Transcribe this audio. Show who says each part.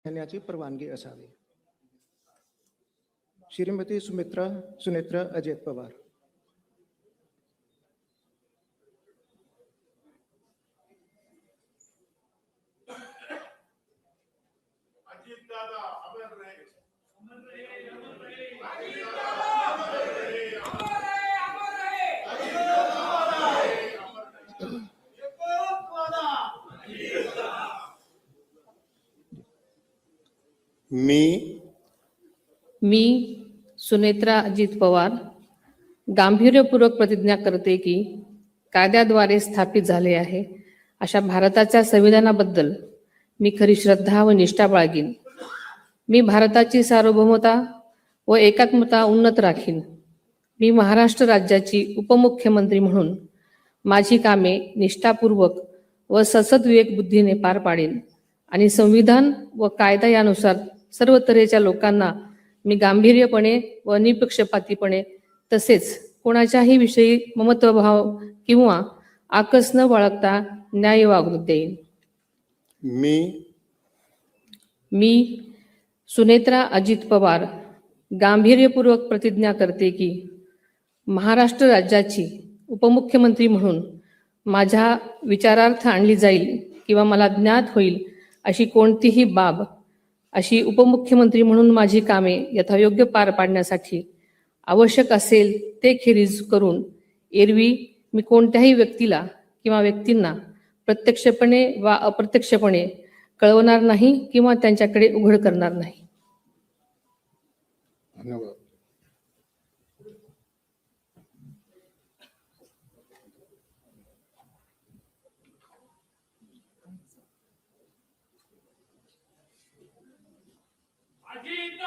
Speaker 1: घेण्याची परवानगी असावी. श्रीमती सुनेत्रा अजित पवार.
Speaker 2: मी सुनेत्रा अजित पवार गांभीर्यपूर्वक प्रतिज्ञा करते की कायद्याद्वारे स्थापित झाले आहे अशा भारताच्या संविधानाबद्दल मी खरी श्रद्धा व निष्ठा बाळगीन. मी भारताची सार्वभौमता व एकात्मता उन्नत राखीन. मी महाराष्ट्र राज्याची उपमुख्यमंत्री म्हणून माझी कामे निष्ठापूर्वक व ससद्विवेक बुद्धीने पार पाडेन आणि संविधान व कायदा यानुसार सर्व तऱ्हेच्या लोकांना मी गांभीर्यपणे व निपक्षपातीपणे तसेच कोणाच्याही विषयी ममत्वभाव किंवा आकस न बाळगता न्याय वागणूक देईन. मी सुनेत्रा अजित पवार गांभीर्यपूर्वक प्रतिज्ञा करते की महाराष्ट्र राज्याची उपमुख्यमंत्री म्हणून माझ्या विचारार्थ आणली जाईल किंवा मला ज्ञात होईल अशी कोणतीही बाब अशी उपमुख्यमंत्री म्हणून माझी कामे यथायोग्य पार पाडण्यासाठी आवश्यक असेल ते खेरीज करून एरवी मी कोणत्याही व्यक्तीला किंवा व्यक्तींना प्रत्यक्षपणे वा अप्रत्यक्षपणे कळवणार नाही किंवा त्यांच्याकडे उघड करणार नाही.
Speaker 1: धन्यवाद.
Speaker 3: अजित